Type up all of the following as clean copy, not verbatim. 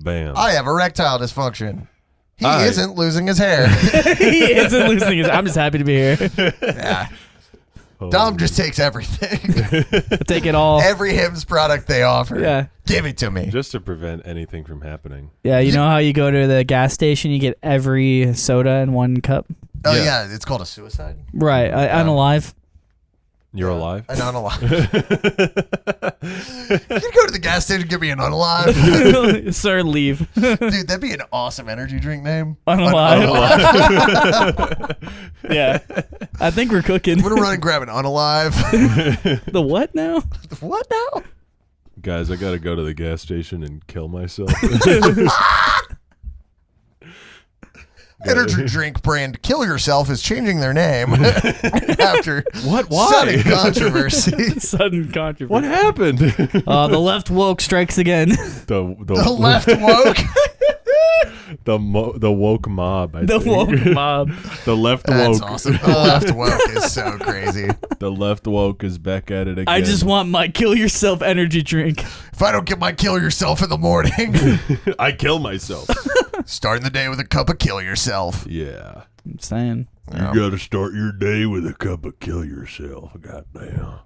Bam. I have erectile dysfunction. He isn't losing his hair. He isn't losing his. I'm just happy to be here. Yeah. Dom just takes everything. Take it all. Every Hims product they offer. Yeah. Give it to me. Just to prevent anything from happening. Yeah, you know how you go to the gas station, you get every soda in one cup? Oh, yeah. It's called a suicide. Right. I'm alive. You're alive? An unalive. You can go to the gas station and give me an unalive. Sir, leave. Dude, that'd be an awesome energy drink name. Unalive. Yeah. I think we're cooking. I'm going to run and grab an unalive. The what now? What now? Guys, I got to go to the gas station and kill myself. Energy drink brand Kill Yourself is changing their name after What? Why? sudden controversy. Sudden controversy. What happened? The left woke strikes again. The left woke. The woke mob. I The think. woke mob. The left That's woke. awesome. The left woke is so crazy. The left woke is back at it again. I just want my kill yourself energy drink. If I don't get my Kill Yourself in the morning, I kill myself. starting the day with a cup of Kill Yourself. Yeah. I'm saying. You gotta start your day with a cup of kill yourself. Goddamn.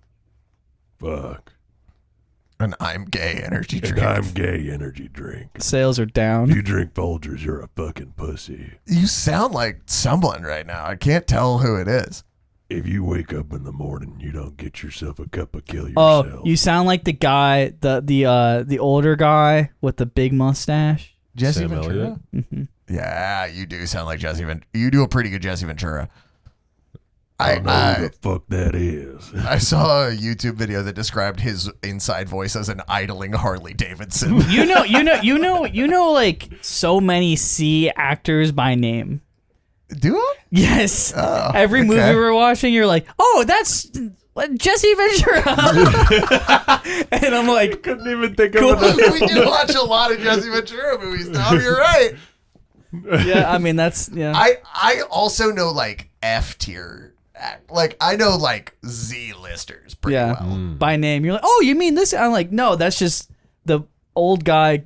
Fuck. An I'm gay energy And drink. I'm gay energy drink. Sales are down. If you drink Folgers, you're a fucking pussy. You sound like someone right now. I can't tell who it is. If you wake up in the morning, you don't get yourself a cup of kill yourself. Oh, you sound like the guy, the older guy with the big mustache. Jesse Sam Ventura? Elliott? Mm-hmm. Yeah, you do sound like Jesse Ventura. You do a pretty good Jesse Ventura. I don't know who the fuck that is. I saw a YouTube video that described his inside voice as an idling Harley Davidson. You know, like so many C actors by name. Do I? Yes. Oh, Every movie we're watching, you're like, oh, that's Jesse Ventura. And I'm like, Couldn't even think Cool. of it. We do watch a lot of Jesse Ventura movies, Tom. You're right. yeah, I mean, that's, yeah. I also know like F tier. Like I know like Z listers pretty Yeah. well. By name. You're like, oh, you mean this? I'm like, no, that's just the old guy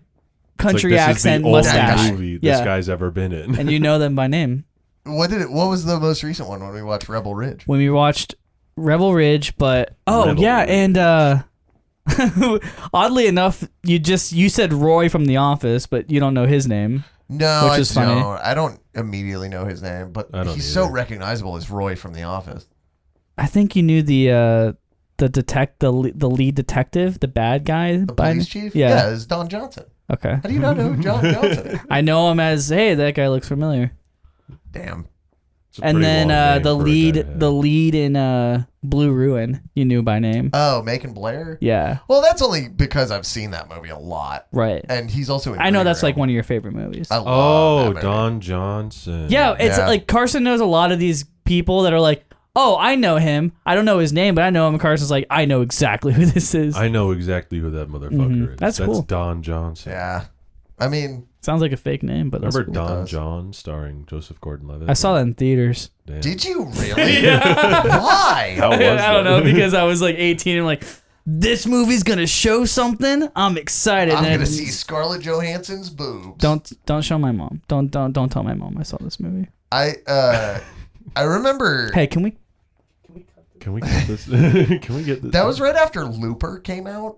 country It's like, this accent is the oldest mustache. movie Yeah. this guy's ever been in. And you know them by name. What was the most recent one when we watched Rebel Ridge? When we watched Rebel Ridge, but Rebel yeah, Ridge. and oddly enough, you said Roy from The Office, but you don't know his name. No, Which is funny. I don't immediately know his name, but I don't he's so either. recognizable as Roy from The Office. I think you knew the lead detective, the bad guy. The police chief? Yeah. it's Don Johnson. Okay. How do you not know who John Johnson is? I know him as, hey, that guy looks familiar. Damn. It's a And pretty then long name the for a lead guy, yeah. the lead in Blue Ruin, you knew by name. Oh, Macon Blair? Yeah. Well, that's only because I've seen that movie a lot. Right. And he's also in I know Green that's Room. like one of your favorite movies. I love that Oh, movie. Don Johnson. Yeah, it's Yeah. like Carson knows a lot of these people that are like, oh, I know him. I don't know his name, but I know him. And Carson's like, I know exactly who this is. I know exactly who that motherfucker is. That's cool. Don Johnson. Yeah. I mean, Sounds like a fake name, but that's Remember cool. Don does. John starring Joseph Gordon-Levitt? I saw that in theaters. Damn. did you really? Why? How was I don't that? know, because I was like 18 and like, this movie's gonna show something. I'm excited. I'm And gonna see Scarlett Johansson's boobs. Don't show my mom. Don't tell my mom I saw this movie. I remember Hey, can we? Can we get this? Can we get this? that was right after Looper came out.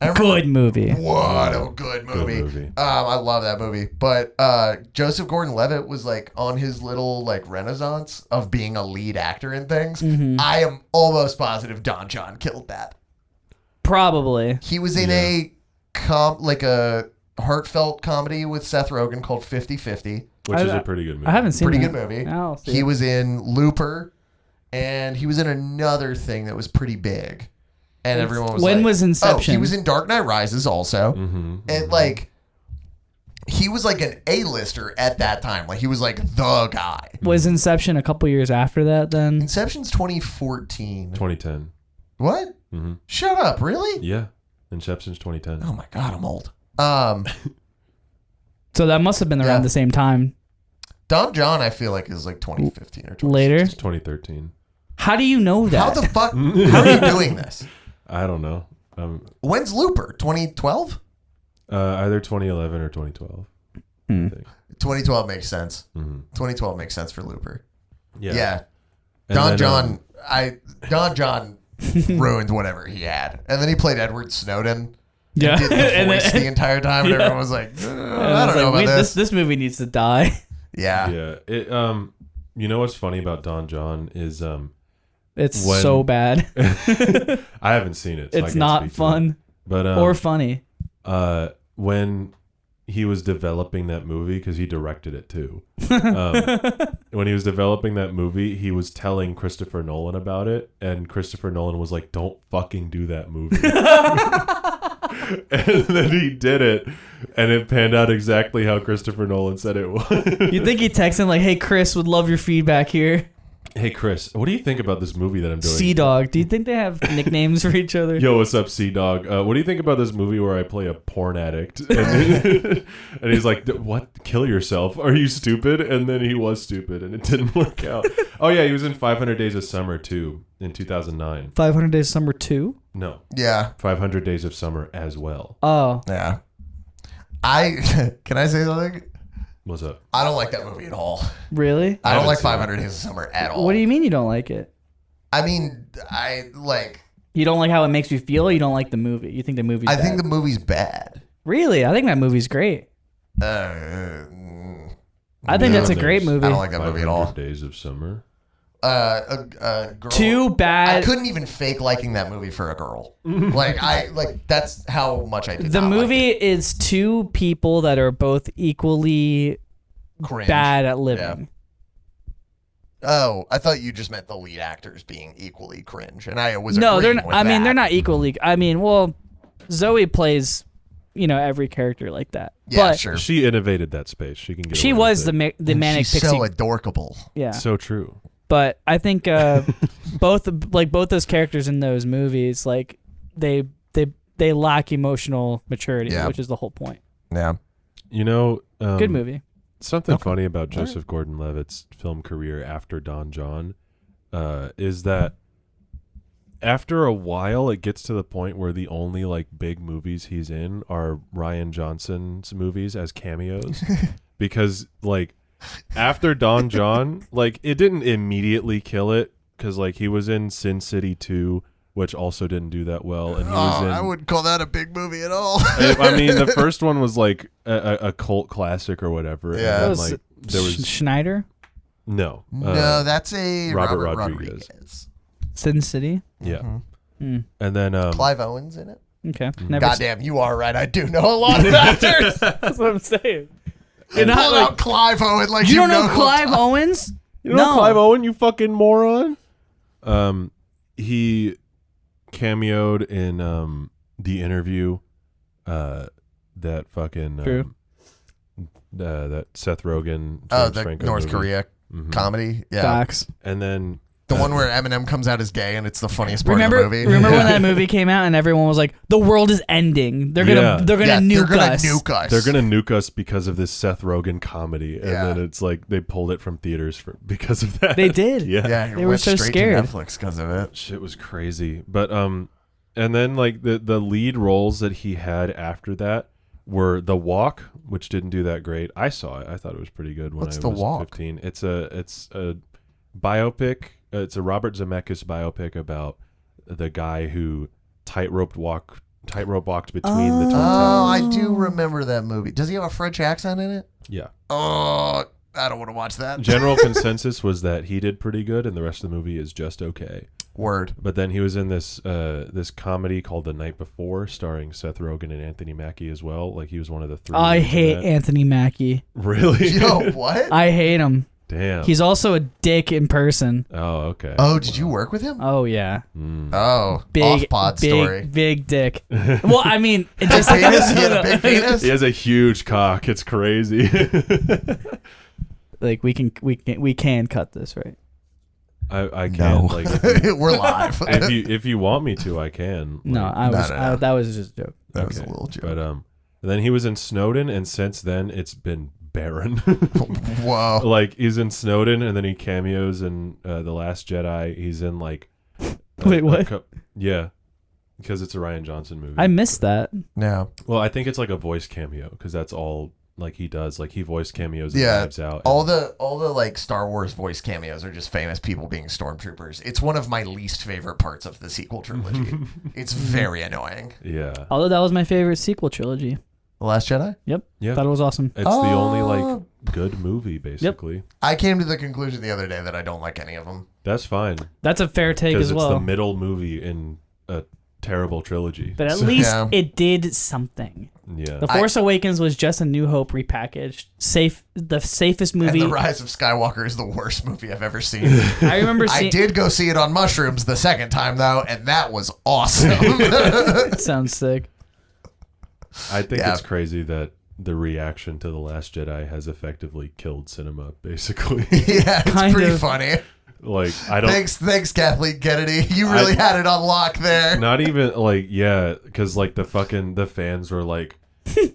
I remember- Good movie. What a good movie. movie. I love that movie. But Joseph Gordon-Levitt was like on his little like renaissance of being a lead actor in things. Mm-hmm. I am almost positive Don John killed that. Probably. He was in a heartfelt comedy with Seth Rogen called 50-50. Which is a pretty good movie. I haven't seen Pretty that. good movie. I'll see He it. was in Looper, and he was in another thing that was pretty big. And everyone was When like, was Inception? Oh, he was in Dark Knight Rises also. Mm-hmm. And like, he was like an A-lister at that time. Like, he was like the guy. Was Inception a couple years after that then? Inception's 2014. 2010. What? Mm-hmm. Shut up, really? Yeah. Inception's 2010. Oh my God, I'm old. So that must have been around Yeah. the same time. Don John, I feel like, is like 2015 or 2016. Later? It's 2013. How do you know that? How the fuck? How are you doing this? I don't know. When's Looper? 2012? Either 2011 or 2012. I think. 2012 makes sense. Mm-hmm. 2012 makes sense for Looper. Yeah. Yeah. And Don then, John ruined whatever he had. And then he played Edward Snowden. Yeah. Did the And voice then- the entire time, and Yeah. everyone was like, I And don't it's know like, about this. This movie needs to die. Yeah. Yeah. It, you know what's funny about Don John is It's When- so bad. I haven't seen it. So I It's can't not speak to it. fun But or funny. when he was developing that movie, because he directed it too. When he was developing that movie, he was telling Christopher Nolan about it, and Christopher Nolan was like, "Don't fucking do that movie." And then he did it, and it panned out exactly how Christopher Nolan said it would. You think he texts him like, "Hey, Chris, would love your feedback here." Hey Chris, what do you think about this movie that I'm doing? Sea Dog. Do you think they have nicknames for each other? Yo, what's up, Sea Dog? What do you think about this movie where I play a porn addict? And he's like, "What? Kill yourself? Are you stupid?" And then he was stupid, and it didn't work out. Oh yeah, he was in 500 Days of Summer too in 2009. 500 Days of Summer 2? No, Yeah. 500 Days of Summer as well. Oh. Yeah. Can I say something? What's up? I don't like that movie at all. Really? I don't haven't like seen 500 Days of Summer at all. What do you mean you don't like it? I mean, I like. You don't like how it makes you feel, or you don't like the movie? You think the movie's I bad? think the movie's bad. Really? I think that movie's great. I I think that's a there's- great movie. I don't like that movie at all. 500 Days of Summer. A girl. Too I bad. couldn't even fake liking that movie for a girl. That's how much I did. The not like movie it. is two people that are both equally Cringe. bad at living. Oh, I thought you just meant the lead actors being equally cringe, and I was No, they're agreeing not. with I mean, that. they're not equally. I mean, well, Zoe plays, every character like that. Yeah, but sure. She innovated that space. She can get. she away was with the manic She's pixie. so adorkable. Yeah, so true. but I think both those characters in those movies, like they lack emotional maturity, Yeah. which is the whole point. Yeah. Good movie. Something funny about Joseph Gordon-Levitt's film career after Don John is that after a while it gets to the point where the only like big movies he's in are Rian Johnson's movies as cameos because like after Don John, like it didn't immediately kill it because like he was in Sin City 2, which also didn't do that well, and he was in. I wouldn't call that a big movie at all. I mean, the first one was like a cult classic or whatever. Yeah. And then, Was like there was Schneider, no. No, that's a Robert Robert Rodriguez. Rodriguez. Sin City. Yeah, Hmm. and then Clive Owen's in it. Okay, Mm-hmm. never. Goddamn, you are right. I do know a lot of actors. That's what I'm saying. Pull not like- out Clive Owen like You don't know who Clive I'm Owens? you know Clive Owen, you fucking moron. He cameoed in The Interview. That fucking True. that Seth Rogen. Oh, James the Franco North movie. Korea Mhm. comedy. Yeah. Facts. And then The one where Eminem comes out as gay and it's the funniest part Remember of the movie. when that movie came out and everyone was like, "The world is ending. They're gonna Yeah. they're gonna Yeah, nuke they're gonna us." nuke us. they're gonna nuke us because of this Seth Rogen comedy, and Yeah. then it's like they pulled it from theaters because of that. They did. Yeah. Yeah, it They were went so straight scared. to Netflix because of it. Shit was crazy. But and then like the lead roles that he had after that were The Walk, which didn't do that great. I saw it. I thought it was pretty good when What's I The was Walk? 15. It's a biopic. It's a Robert Zemeckis biopic about the guy who tightrope walked between the Twin Oh, Towers. I do remember that movie. Does he have a French accent in it? Yeah. Oh, I don't want to watch that. General consensus was that he did pretty good, and the rest of the movie is just okay. Word. But then he was in this this comedy called The Night Before, starring Seth Rogen and Anthony Mackie as well. Like he was one of the three. I leads in hate that. Anthony Mackie. Really? Yo, what? I hate him. Damn. He's also a dick in person. Oh, okay. Oh, did you work with him? Oh yeah, Oh, big off-pod big story. big dick. Well, I mean, it just Penis? He had a big penis? He has a huge cock. It's crazy. like we can cut this, right? I can No. like if We're live. if you want me to, I can. No, Like, no. that was just a joke. That was a okay. little joke. But and then he was in Snowden, and since then it's been barren. Whoa. Like he's in Snowden, and then he cameos in The Last Jedi. He's in like Wait, what? yeah. because it's a Ryan Johnson movie. I missed that. No. Well, I think it's like a voice cameo because that's all like he does. Like he voice cameos and Yeah. Knives Out. All the like Star Wars voice cameos are just famous people being stormtroopers. It's one of my least favorite parts of the sequel trilogy. It's very annoying. Yeah. Although that was my favorite sequel trilogy. The Last Jedi? Yep. Yeah. Thought it was awesome. It's the only like good movie basically. I came to the conclusion the other day that I don't like any of them. That's fine That's a fair take because as it's well. the middle movie in a terrible trilogy. But at least Yeah. it did something. Yeah. The Force Awakens was just a New Hope repackaged. The safest movie. And The Rise of Skywalker is the worst movie I've ever seen. I remember I seeing. did go see it on mushrooms the second time, though, and that was awesome. Sounds sick. I think Yeah. it's crazy that the reaction to The Last Jedi has effectively killed cinema, basically. Yeah, it's Kind pretty of. funny. Like, I don't... Thanks, Kathleen Kennedy. You really had it on lock there. Not even, like, yeah, because, like, the fans were like,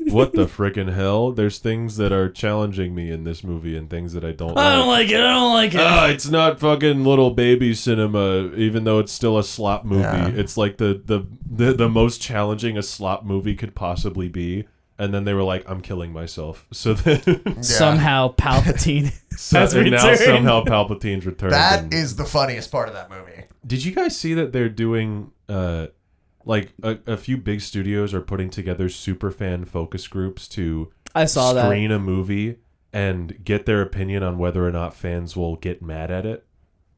what the frickin' hell? There's things that are challenging me in this movie and things that I don't I don't like it. I don't like it. It's not fucking little baby cinema, even though it's still a slop movie. Yeah. It's like the most challenging a slop movie could possibly be. And then they were like, I'm killing myself. So then Somehow Palpatine has and now returned. somehow Palpatine's returned. That and- is the funniest part of that movie. Did you guys see that they're doing like a few big studios are putting together super fan focus groups to I saw that. screen a movie and get their opinion on whether or not fans will get mad at it?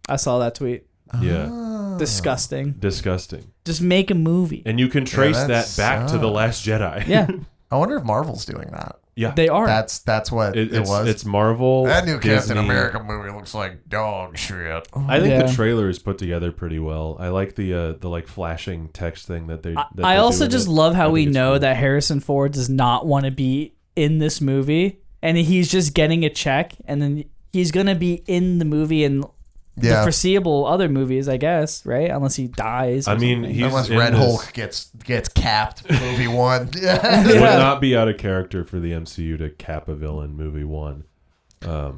I saw that tweet. Yeah. Disgusting. Disgusting. Just make a movie. And you can trace that that back to The sucks. Last Jedi. Yeah, I wonder if Marvel's doing that. Yeah. they are. That's what it was. It's Marvel. That new Captain Disney. America movie looks like dog shit. I think Yeah. the trailer is put together pretty well. I like the like flashing text thing that they. That I they also do in just it. love I how think we it's know cool. that Harrison Ford does not want to be in this movie, and he's just getting a check, and then he's gonna be in the movie and the Yeah. foreseeable other movies, I guess, right? Unless he dies. Or I mean, something. he's Unless in Red this- Hulk gets capped movie one. Yeah. Would Yeah. not be out of character for the MCU to cap a villain movie one.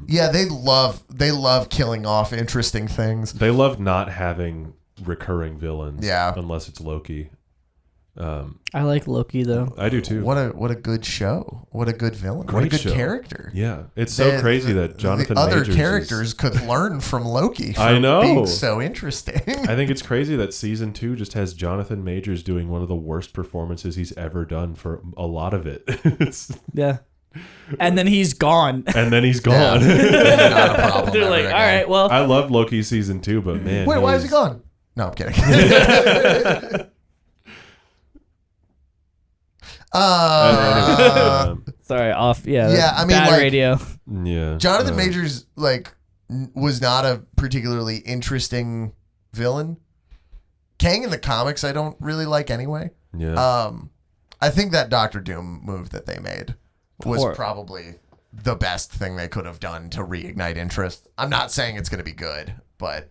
Yeah, they love killing off interesting things. They love not having recurring villains. Yeah. Unless it's Loki. I like Loki though. I do too. What a good show. What a good villain. What a Great good show. character. Yeah, it's so crazy that Jonathan the other Majors characters could learn from Loki. For I know. being so interesting. I think it's crazy that season 2 just has Jonathan Majors doing one of the worst performances he's ever done for a lot of it. Yeah, and then he's gone. And then he's Yeah. gone. Not a problem. They're ever like, all again. right, well, I love Loki season 2, but man, Wait, why is he gone? No, I'm kidding. sorry, off. Yeah, Yeah, I mean, bad like- radio. Yeah, Jonathan Majors was not a particularly interesting villain. Kang in the comics I don't really like anyway. Yeah, I think that Doctor Doom move that they made was Poor. probably the best thing they could have done to reignite interest. I'm not saying it's going to be good, but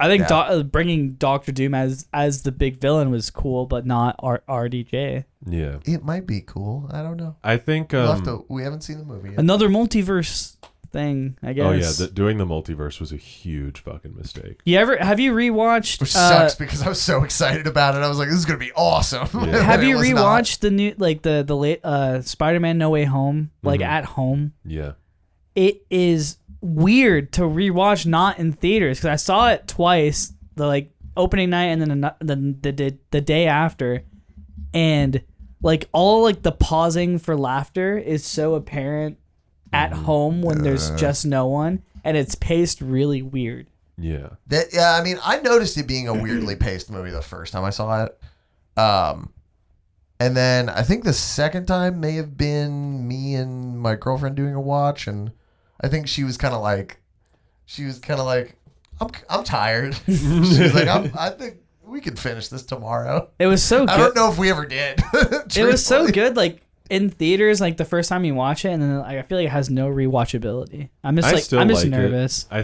I think Yeah. bringing Doctor Doom as the big villain was cool, but not RDJ. yeah. it might be cool. I don't know. I think. We haven't seen the movie yet. Another multiverse thing, I guess. Oh yeah, doing the multiverse was a huge fucking mistake. Have you rewatched? Which sucks because I was so excited about it. I was like, this is going to be awesome. Yeah. And Have it you was not. rewatched the new the late Spider-Man No Way Home like Mhm. at home? Yeah, It is weird to rewatch not in theaters because I saw it twice, the like opening night and then the day after, and like all like the pausing for laughter is so apparent at home when there's just no one, and it's paced really weird. yeah. Yeah, I mean, I noticed it being a weirdly paced movie the first time I saw it. And then I think the second time may have been me and my girlfriend doing a watch, and I think she was kind of like, I'm tired. She was like, I think we could finish this tomorrow. It was so I good. don't know if we ever did. It was so truthfully. good, like in theaters, like the first time you watch it, and then like, I feel like it has no rewatchability. I'm just I I'm just like nervous. It. I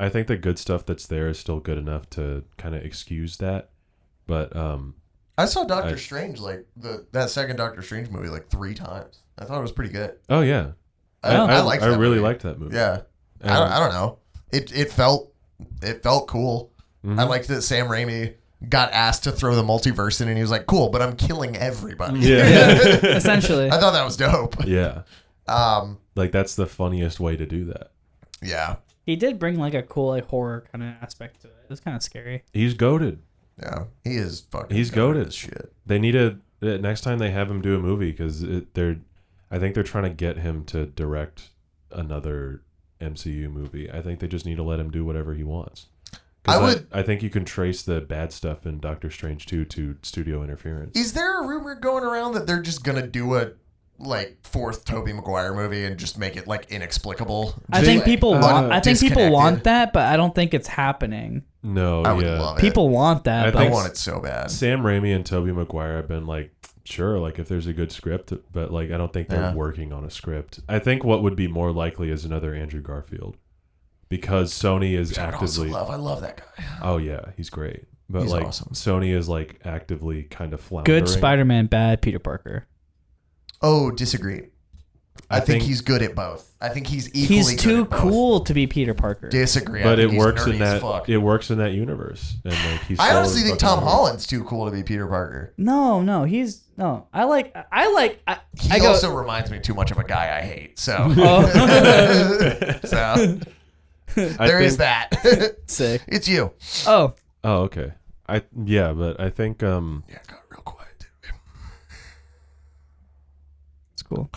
think the good stuff that's there is still good enough to kind of excuse that. But I saw Doctor Strange that second Doctor Strange movie like 3 times. I thought it was pretty good. oh yeah, I liked I that really movie. liked that movie. Yeah. And- I don't know. It felt cool. Mhm. I liked that Sam Raimi got asked to throw the multiverse in, and he was like, "Cool, but I'm killing everybody." Yeah. Essentially. I thought that was dope. Yeah. Um, Like that's the funniest way to do that. yeah, He did bring like a cool like horror kind of aspect to it. It was kind of scary. He's goated. yeah, he is fucking. He's good at goated. this shit. They need to next time they have him do a movie because I think they're trying to get him to direct another MCU movie. I think they just need to let him do whatever he wants. I think you can trace the bad stuff in Doctor Strange 2 to studio interference. Is there a rumor going around that they're just gonna do a fourth Tobey Maguire movie and just make it like inexplicable? I think people want. I think people want disconnected. that, but I don't think it's happening. No, I would yeah. love it. People want that. I but I think want it so bad. Sam Raimi and Tobey Maguire have been like, sure, like if there's a good script, but like I don't think they're Yeah. working on a script. I think what would be more likely is another Andrew Garfield, because Sony is Which I also actively. love. I love that guy. Oh yeah, he's great. But He's like awesome. Sony is like actively kind of floundering. Good Spider-Man, bad Peter Parker. Oh, disagree. I think he's good at both. I think he's equally He's good too at both. cool to be Peter Parker. Disagree. But I it think he's works in nerdy as that. fuck. It works in that universe, and like he's. I so honestly think fucking Tom hard. Holland's too cool to be Peter Parker. No, he's no. I like. He I go. also reminds me too much of a guy I hate. So, Oh. so I there is think- that. Sick. It's you. Oh, Oh okay. But I think Yeah, it got real quiet. it's cool.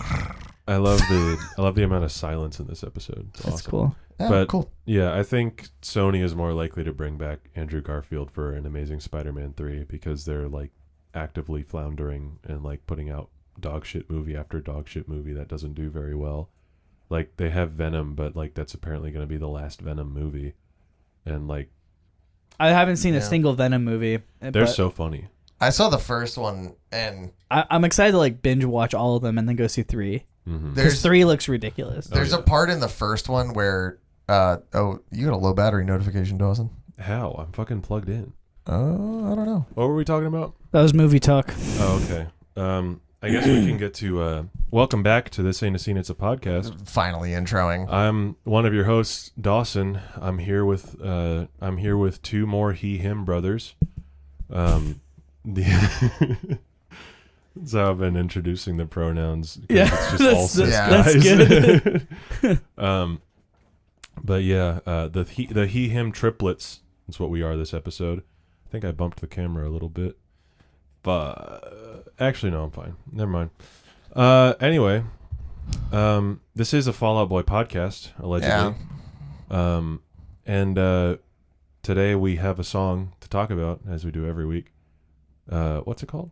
I love the amount of silence in this episode. It's That's awesome. cool. Yeah, But cool. yeah, I think Sony is more likely to bring back Andrew Garfield for an Amazing Spider-Man 3 because they're like actively floundering and like putting out dog shit movie after dog shit movie that doesn't do very well. Like they have Venom, but like that's apparently going to be the last Venom movie, and like I haven't seen a Yeah. single Venom movie. they're but so funny. I saw the first one, and I'm excited to like binge watch all of them and then go see 3 Mm-hmm. because there's 3 looks ridiculous. there's yeah. a part in the first one where you got a low battery notification, Dawson. How? I'm fucking plugged in. Oh, I don't know. What were we talking about? That was movie talk. Oh, okay. I guess we can get to welcome back to This Ain't a Scene, It's a Podcast. Finally introing. I'm one of your hosts, Dawson. I'm here with two more he/him brothers. That's how I've been introducing the pronouns. 'Cause Yeah, it's just all cis that's guys. good. But yeah, the he/him triplets. That's what we are this episode. I think I bumped the camera a little bit, but actually no, I'm fine. Never mind. Anyway, this is a Fall Out Boy podcast, allegedly. And today we have a song to talk about, as we do every week. What's it called?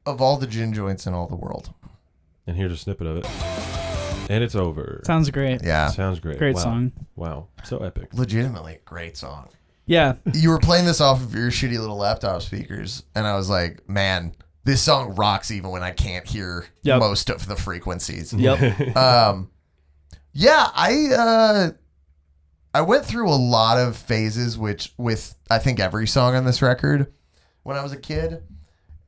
Of all the gin joints in all the world. And here's a snippet of it. And it's over. Sounds great. Yeah. Sounds great. Great Wow. song. Wow. So epic. Legitimately great song. Yeah. You were playing this off of your shitty little laptop speakers, and I was like, man, this song rocks even when I can't hear Yep. most of the frequencies. Yep. Yeah, I went through a lot of phases with I think every song on this record when I was a kid.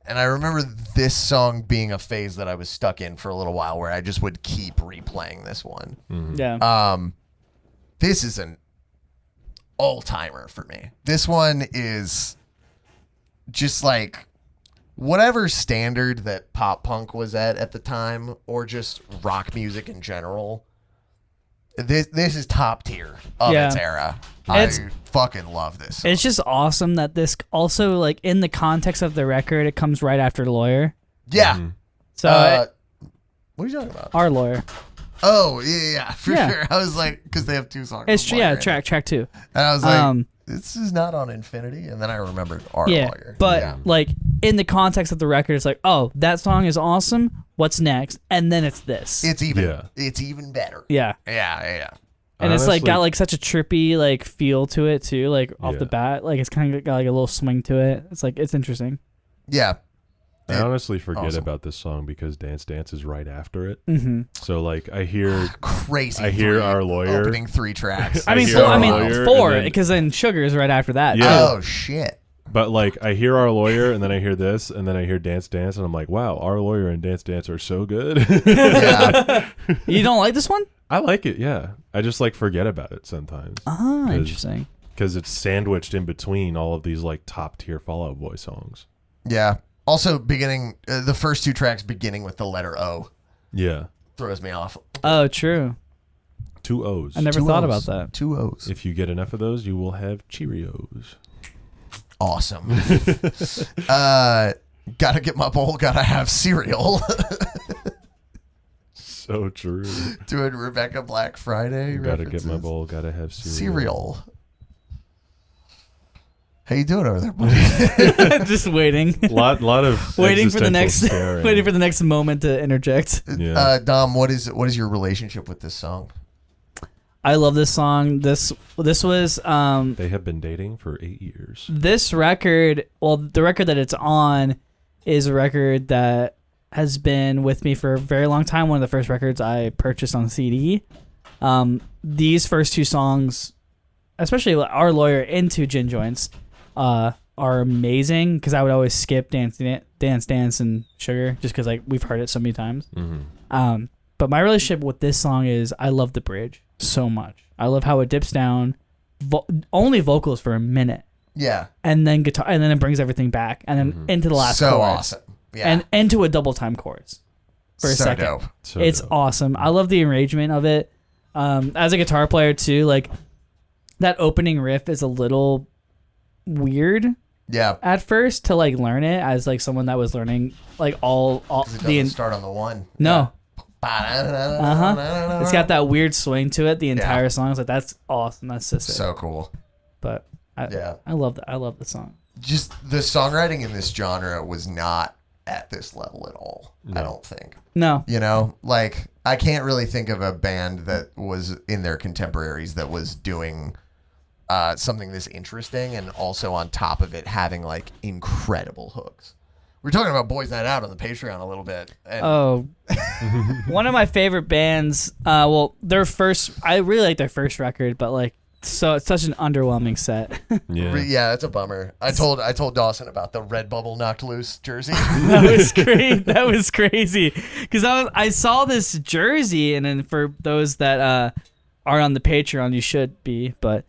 And I remember this song being a phase that I was stuck in for a little while where I just would keep replaying this one. Mhm. Yeah. This is an all-timer for me. This one is just like whatever standard that pop punk was at the time, or just rock music in general. This is top tier of Yeah. its era. It's- I fucking love this song. It's just awesome that this also, like, in the context of the record, it comes right after Lawyer. Yeah. Mhm. So What are you talking about? our Lawyer. Oh, yeah, for Yeah. sure. I was like, because they have two songs. It's with true. Yeah, Lawyer in it. track 2. And I was like, Um, this is not on Infinity. And then I remembered Our yeah, Lawyer. but Yeah. like in the context of the record, it's like, oh, that song is awesome. What's next? And then it's this. It's even better. yeah, Yeah. and it's like Honestly- got like such a trippy like feel to it too. Like off Yeah. the bat, like it's kind of got like a little swing to it. It's like it's interesting. Yeah. I honestly forget Awesome. about this song because Dance Dance is right after it. Mm-hmm. So like I hear Crazy. I hear three Our Lawyer. opening 3 tracks. I mean, hear four, Our Lawyer, and then- because then Sugar is right after that. Yeah. Oh shit. But like I hear Our Lawyer and then I hear this and then I hear Dance Dance and I'm like, wow, Our Lawyer and Dance Dance are so good. Yeah. You don't like this one? I like it, yeah. I just like forget about it sometimes. Ah, 'Cause- interesting. because it's sandwiched in between all of these like top tier Fall Out Boy songs. Yeah. Also, the first 2 tracks beginning with the letter O Yeah, throws me off. Oh, true. 2 O's. I never 2 thought O's. about that. 2 O's. If you get enough of those, you will have Cheerios. Awesome. Gotta get my bowl, gotta have cereal. So true. Doing Rebecca Black Friday. Gotta get my references. bowl. Gotta have cereal. Cereal. How you doing over there, buddy? Just waiting. Lot of waiting for the existential next staring. waiting for the next moment to interject. Yeah. Dom, what is your relationship with this song? I love this song. This was They have been dating for 8 years. this record. Well, the record that it's on is a record that has been with me for a very long time. One of the first records I purchased on CD. These first 2 songs, especially Our Lawyer into Gin Joints, are amazing because I would always skip Dance, and Sugar just because we've heard it so many times. Mm-hmm. But my relationship with this song is I love the bridge so much. I love how it dips down, only vocals for a minute, Yeah. and then guitar, and then it brings everything back, and then into the last So chorus, awesome. Yeah. and into a double time chorus for a so second. dope. So It's dope. awesome. I love the arrangement of it. As a guitar player too, like that opening riff is a little weird Yeah. at first to learn it as someone that was learning all 'Cause it doesn't start on the 1. no. Uh-huh. It's got that weird swing to it. The entire song is that's awesome. That's just it. So cool. But I love that. I love the song. Just the songwriting in this genre was not at this level at all. I don't think. No, You know, I can't really think of a band that was in their contemporaries that was doing something this interesting and also on top of it having incredible hooks. We're talking about Boys Night Out on the Patreon a little bit. And oh, one of my favorite bands. Their first. I really like their first record, but so it's such an underwhelming set. Yeah. that's a bummer. I told Dawson about the Redbubble Knocked Loose jersey. That was great. That was crazy. Because I saw this jersey, and then for those that are on the Patreon, you should be. But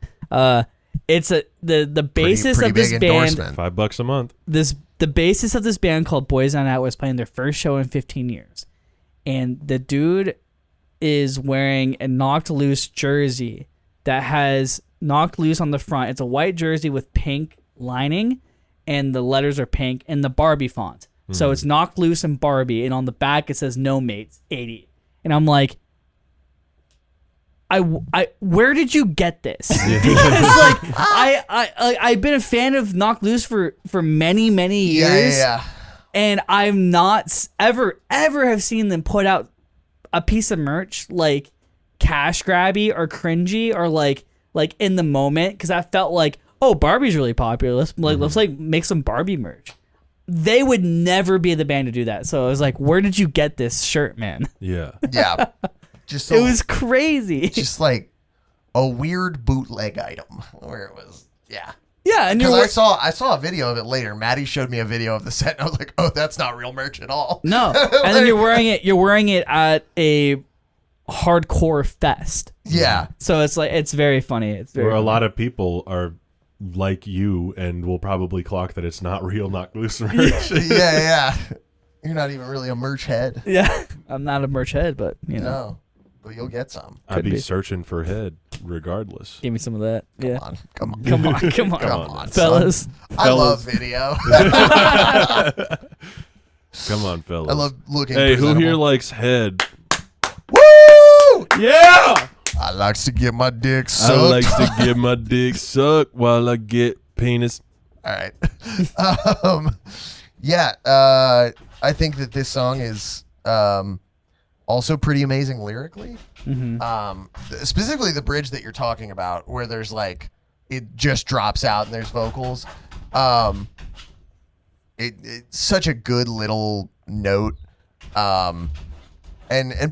it's the basis pretty of this big band. endorsement. $5 a month. The basis of this band called Boys Night Out was playing their first show in 15 years, and the dude is wearing a Knocked Loose jersey that has Knocked Loose on the front. It's a white jersey with pink lining, and the letters are pink in the Barbie font. So it's Knocked Loose and Barbie, and on the back it says "No Mates 80." And I'm like, where did you get this? Because I've been a fan of Knocked Loose for many years. Yeah. And I'm not ever have seen them put out a piece of merch cash grabby or cringy or like in the moment, because I felt Barbie's really popular. Let's make some Barbie merch. They would never be the band to do that. So I was where did you get this shirt, man? Yeah. Yeah. Just It was crazy. just a weird bootleg item where it was yeah. Yeah, and Because I saw a video of it later. Maddie showed me a video of the set, and I was like, "Oh, that's not real merch at all." no, and then you're wearing it at a hardcore fest. Yeah, So it's very funny. It's very Where a funny. lot of people are like you and will probably clock that it's not real Knocked Loose merch. yeah. You're not even really a merch head. Yeah, I'm not a merch head, but No, but you'll get some. I'd Could be be. searching for head regardless. give me some of that. Yeah, Come on. come on, Come on, fellas. I love video. Come on, fellas. I love looking. Hey, who presentable. here likes head? Woo! Yeah! I likes to get my dick I sucked. like to get my dick sucked while I get penis. All right. I think that this song is also pretty amazing lyrically. Specifically the bridge that you're talking about, where there's it just drops out and there's vocals. It's such a good little note, and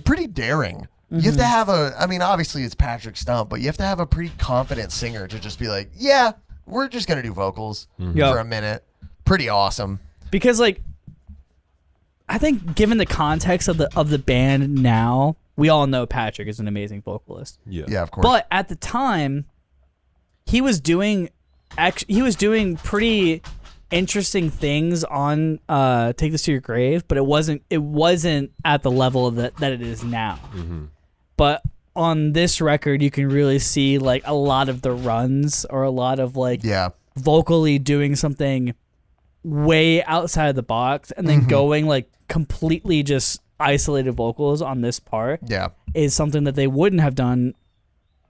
pretty daring. You have to have obviously it's Patrick Stump, but you have to have a pretty confident singer to just be like, yeah, we're just gonna do vocals Yup. for a minute. Pretty awesome. Because I think given the context of the band now, we all know Patrick is an amazing vocalist. Yeah. Yeah, of course. But at the time, he was doing pretty interesting things on Take This to Your Grave, but it wasn't at the level that it is now. Mm-hmm. But on this record, you can really see like a lot of the runs or a lot of like vocally doing something way outside of the box, and then going like completely just isolated vocals on this part. Yeah, is something that they wouldn't have done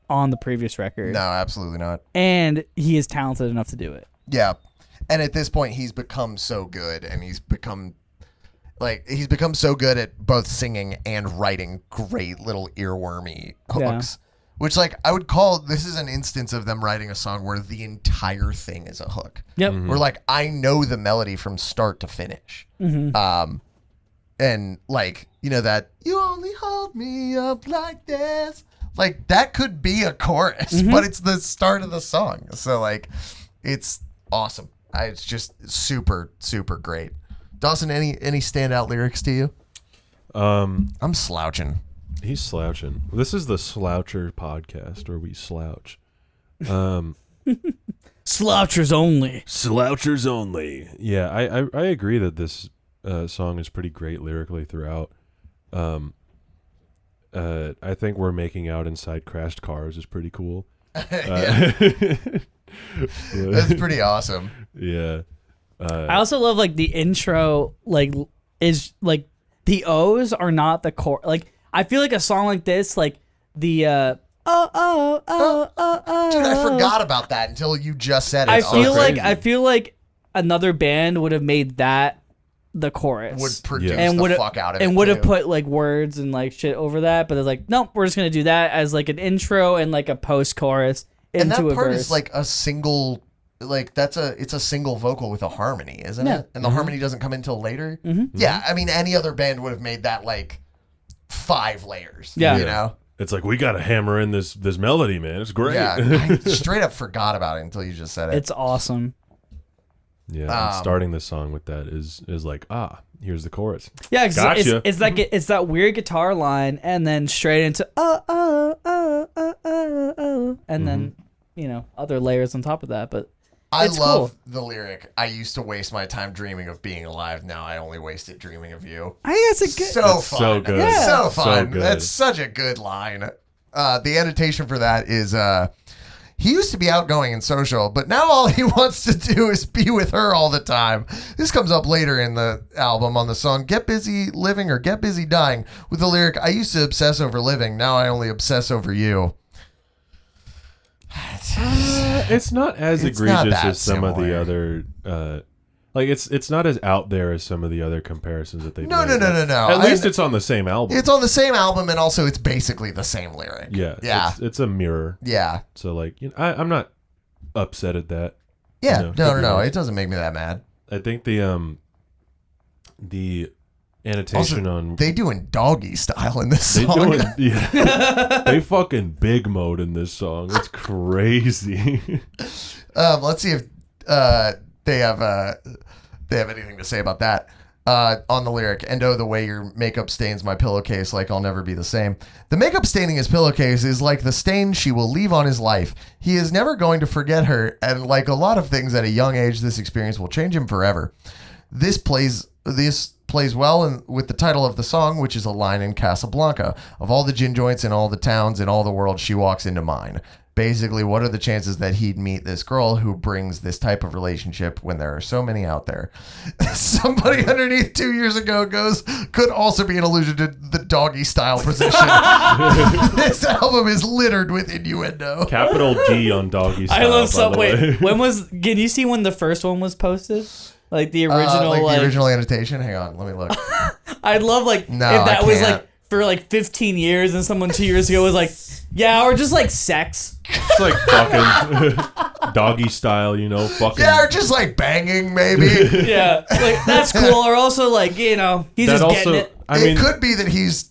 on the previous record. No, absolutely not. And he is talented enough to do it. Yeah. And at this point, he's become so good, and he's become so good at both singing and writing great little earwormy hooks. Which, like, I would call, this is an instance of them writing a song where the entire thing is a hook. Yep. Where, like, I know the melody from start to finish. And, like, you know that, you only hold me up like this. Like, that could be a chorus, but it's the start of the song. So, like, it's awesome. It's just super, super great. Dawson, any standout lyrics to you? I'm slouching. He's slouching. This is the Sloucher podcast where we slouch. Slouchers only. Slouchers only. Yeah, I agree that this song is pretty great lyrically throughout. I think We're Making Out Inside Crashed Cars is pretty cool. That's pretty awesome. Yeah. I also love like the intro, like is like the O's are not the core. Like I feel like a song like this, like the Dude, I forgot about that until you just said it. I feel like another band would have made that the chorus, would produce and the fuck out of it, and would have put like words and like shit over that. But they're like, nope, we're just gonna do that as like an intro and like a post chorus into and that a part verse. is like a single. Like it's a single vocal with a harmony, isn't it? And the harmony doesn't come until later. Yeah, I mean any other band would have made that like 5 layers. Yeah, you know. It's like we got to hammer in this melody, man. It's great. Yeah, I straight up forgot about it until you just said it. It's awesome. Yeah, and starting the song with that is like here's the chorus. Yeah, gotcha. it's like it's that weird guitar line and then straight into and then other layers on top of that, but. I love the lyric. I used to waste my time dreaming of being alive. Now I only waste it dreaming of you. I think that's so fun. So good. Yeah. So fun. So good. That's such a good line. The annotation for that is he used to be outgoing and social, but now all he wants to do is be with her all the time. This comes up later in the album on the song Get Busy Living or Get Busy Dying with the lyric, I used to obsess over living. Now I only obsess over you. It's not as It's egregious not that as some of the similar. other like it's not as out there as some of the other comparisons that they No. At least it's on the same album. It's on the same album, and also it's basically the same lyric. Yeah. It's a mirror. Yeah. So like I'm not upset at that. Yeah. No. It doesn't make me that mad. I think the annotation Also, on they doing doggy style in this they song. they fucking big mode in this song. It's crazy. Let's see if they have anything to say about that. On the lyric, and oh, the way your makeup stains my pillowcase like I'll never be the same. The makeup staining his pillowcase is like the stain she will leave on his life. He is never going to forget her, and like a lot of things at a young age, this experience will change him forever. This plays well with the title of the song, which is a line in Casablanca. Of all the gin joints in all the towns in all the world, she walks into mine. Basically, what are the chances that he'd meet this girl who brings this type of relationship when there are so many out there? Somebody underneath 2 years ago goes, could also be an allusion to the doggy style position. This album is littered with innuendo. Capital D on doggy style. I love by the way. Wait, can you see when the first one was posted? Like the original, the original annotation. Hang on, let me look. I'd love if I that was can't. like for like 15 years, and someone 2 years ago was like, yeah, or just like sex. It's like fucking doggy style, fucking. Yeah, or just like banging, maybe. Yeah, like that's cool. Or also like he's That just also, getting it. I mean, it could be that he's,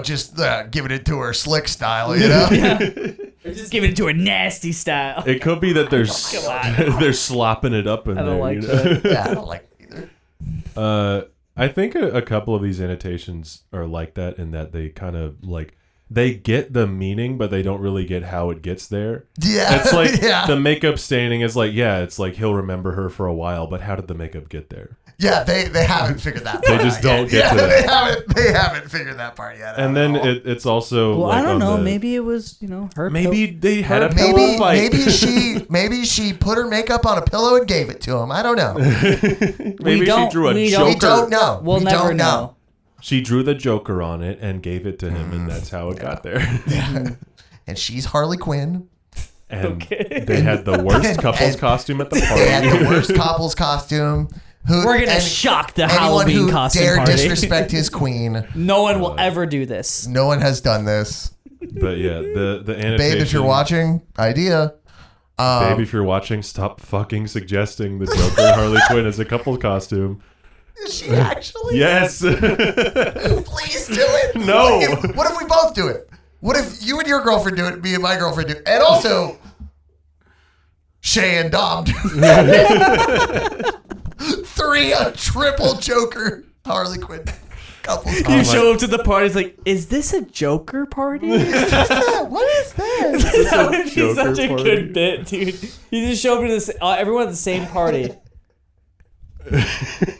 just giving it to her slick style, Or just giving it to a nasty style. it could be that Come on. they're slopping it up in I there. don't like that. Yeah, I don't like it either. I think a couple of these annotations are like that in that they kind of like they get the meaning, but they don't really get how it gets there. Yeah. It's like yeah. the makeup staining is like, yeah, it's like he'll remember her for a while, but how did the makeup get there? Yeah, they haven't figured that They part just out don't yet. get to that. They haven't figured that part yet. And then it's also Well, like I don't on know. the- Maybe it was, her. maybe they had a pillow maybe fight. maybe she put her makeup on a pillow and gave it to him. I don't know. Maybe she drew a we Joker. We don't know. We'll We never don't know. She drew the Joker on it and gave it to him, and that's how it got there. And she's Harley Quinn. And Okay. they had the worst couple's costume at the party. They had the worst couple's costume. We're gonna shock the anyone Halloween who costume dare party. disrespect his queen. No one will ever do this. No one has done this. But yeah, the annotation. Babe, if you're watching, idea. Babe, if you're watching, stop fucking suggesting the Joker and Harley Quinn as a couple costume. Is she actually? Yes. Please do it. No. What if we both do it? What if you and your girlfriend do it, me and my girlfriend do it, and also Shay and Dom do it? A triple Joker Harley Quinn couples. You show up to the party, it's like, is this a Joker party? What is this? That would be Joker such a party? good bit, dude. You just show up to this, everyone at the same party.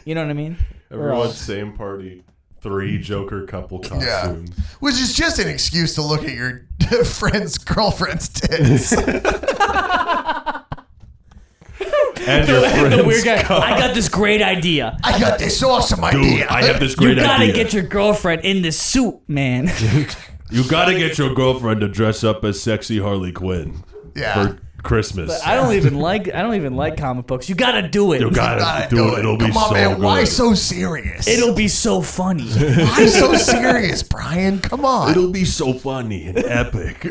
You know what I mean? Everyone's same party. 3 Joker couple Yeah. costumes. Which is just an excuse to look at your friend's girlfriend's tits. And your friends. The weird guy. I got this great idea. I got this awesome Dude, idea. I have this You great gotta idea. get your girlfriend in this suit, man. You gotta get your girlfriend to dress up as sexy Harley Quinn Yeah. for Christmas. I don't even like comic books. You gotta do it. You gotta do it. It'll be Come on, so man. good. Why so serious? It'll be so funny. Why so serious, Brian? Come on. It'll be so funny and epic.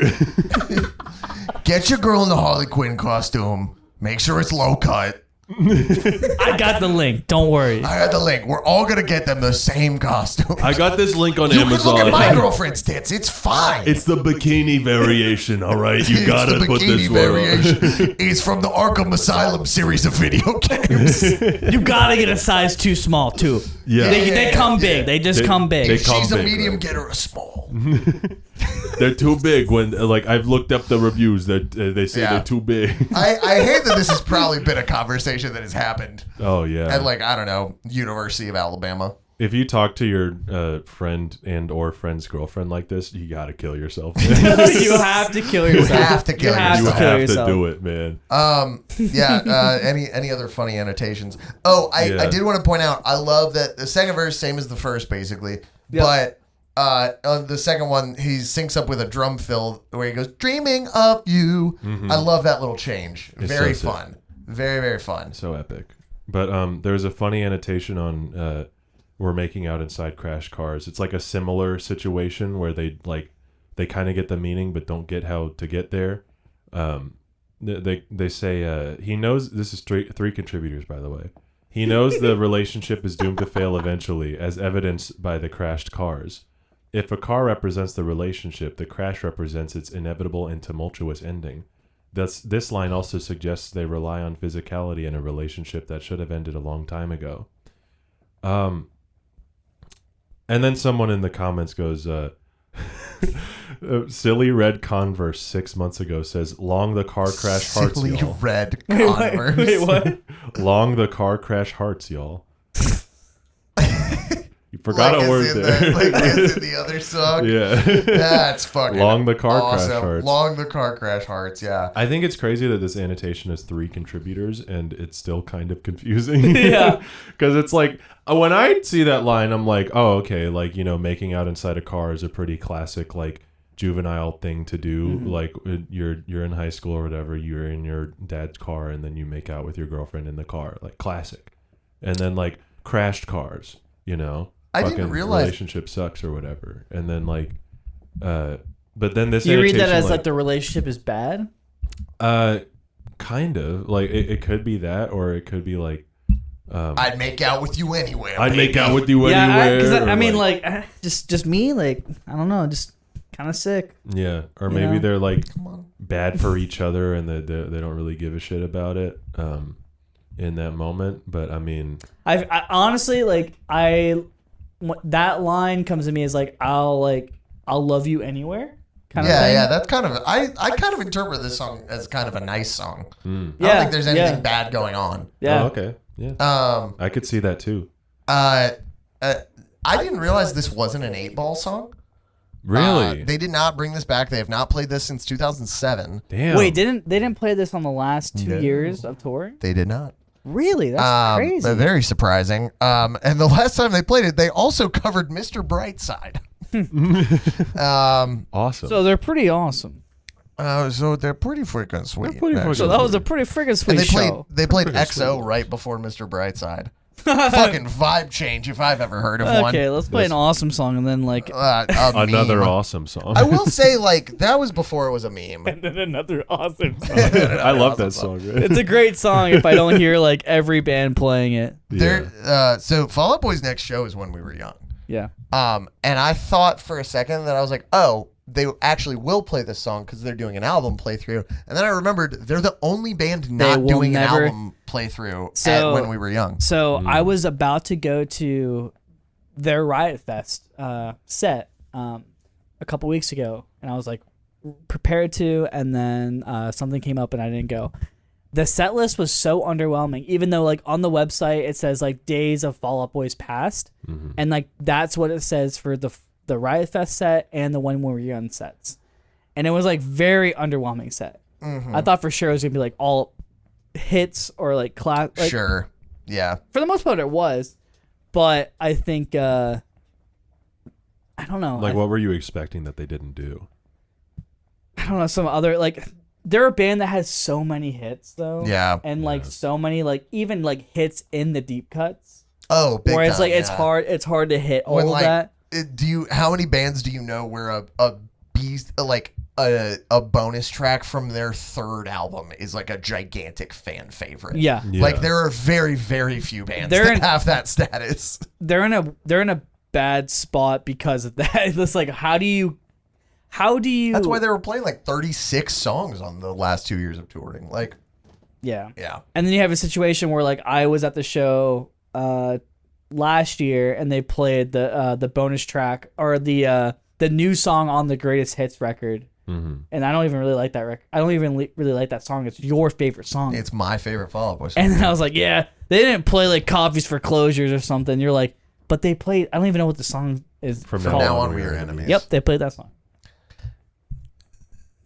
Get your girl in the Harley Quinn costume. Make sure it's low cut. I got the link. Don't worry. I got the link. We're all gonna get them the same costume. I got this link on You can look at Amazon. my girlfriend's tits. It's fine. It's the bikini variation, all right? You It's gotta the put bikini this one on. variation. It's from the Arkham Asylum series of video games. You gotta get a size too small too. Yeah. They come big. They just come big. they If come she's a big, medium, right? get her a small. They're too big. When like I've looked up the reviews, that they say Yeah. they're too big. I hate that this has probably been a conversation that has happened Oh, yeah. at, like, I don't know, University of Alabama. If you talk to your friend and or friend's girlfriend like this, you gotta kill yourself. You have to kill yourself. have to kill You have you to yourself. kill have yourself. to do it, man. Yeah. Any other funny annotations? Oh, I Yeah. did want to point out. I love that the second verse same as the first, basically. But on the second one, he syncs up with a drum fill where he goes, "Dreaming of you." I love that little change. It's Very so sick. fun. Very, very fun. So epic. But there's a funny annotation on we're making out inside crash cars. It's like a similar situation where they kind of get the meaning but don't get how to get there. They say he knows this is three contributors, by the way. He knows the relationship is doomed to fail eventually, as evidenced by the crashed cars. If a car represents the relationship, the crash represents its inevitable and tumultuous ending. Thus, this line also suggests they rely on physicality in a relationship that should have ended a long time ago. And then someone in the comments goes, silly red Converse 6 months ago says, long the car crash hearts, Silly y'all. red Converse. Wait, what? Long the car crash hearts, y'all. You forgot Like a it's word in there. like it's in the other song. Yeah. That's fucking Long the car crash awesome. hearts. Long the car crash hearts. Yeah. I think it's crazy that this annotation has 3 contributors and it's still kind of confusing. Yeah. Because it's like, when I see that line, I'm like, oh, okay, like, making out inside a car is a pretty classic, like, juvenile thing to do. Like, you're in high school or whatever, you're in your dad's car and then you make out with your girlfriend in the car. Like, classic. And then, like, crashed cars, I didn't fucking realize- relationship sucks or whatever. And then, like, but then this You read that annotation, as like the relationship is bad? kind of like it could be that, or it could be like I'd make out with you anywhere. I'd make baby. out with you Yeah, anywhere. because or I mean, like, just me, like, I don't know, just kind of sick. yeah, or You maybe know? they're like Come on. bad for each other and they don't really give a shit about it in that moment. But I mean, I honestly, like, that line comes to me as like, I'll I'll Love You Anywhere kind of Yeah, thing. yeah, that's kind of I kind of interpret this song as kind of a nice song. I don't Yeah, think there's anything yeah. bad going on. Yeah. Oh, okay. Yeah. I could see that too. I didn't realize this wasn't an 8-Ball song. Really? They did not bring this back. They have not played this since 2007. Damn. Wait, they didn't play this on the last 2 years of touring? They did not. Really? That's crazy. But very surprising. And the last time they played it, they also covered Mr. Brightside. Awesome. So they're pretty awesome. So they're pretty freaking sweet. pretty actually. freaking So that was a pretty freaking sweet And show. they played Freaking XO sweet. right before Mr. Brightside. Fucking vibe change if I've ever heard of one. Okay, let's play an awesome song and then like Another meme. awesome song. I will say, like, that was before it was a meme. and then another awesome song. I love that song. Man. It's a great song if I don't hear like every band playing it. So Fall Out Boy's next show is When We Were Young. Yeah. And I thought for a second that I was like, oh, they actually will play this song because they're doing an album playthrough. And then I remembered they're the only band not will doing never- an album playthrough So- at When We Were Young. So I was about to go to their Riot Fest set a couple weeks ago, and I was like prepared to, and then something came up and I didn't go. The set list was so underwhelming, even though like on the website it says like days of Fall Out Boys past, and like that's what it says for the Riot Fest set and the When We Were Young sets, and it was like very underwhelming set. I thought for sure it was gonna be like all hits or like class. Like, Sure. Yeah. for the most part it was, but I think I don't know. Like, what were you expecting that they didn't do? I don't know, some other like they're a band that has so many hits though. Yeah. And like so many like even like hits in the deep cuts. Oh, big Where it's time, like it's yeah. hard to hit all When, of like, that. How many bands do you know where a beast, like a bonus track from their third album is like a gigantic fan favorite? Yeah. Like there are very, very few bands that have that status. They're in a bad spot because of that. It's like how do you That's why they were playing like 36 songs on the last 2 years of touring. Like, Yeah. yeah. And then you have a situation where like I was at the show last year and they played the bonus track or the new song on the Greatest Hits record. And I don't even really like that record. I don't even really like that song. It's your favorite song. It's my favorite Fall Out Boy song. And then I was like, yeah, they didn't play like Coffees for Closures or something. You're like, but they played, I don't even know what the song is From called. Now on We Are Enemies. Yep, they played that song.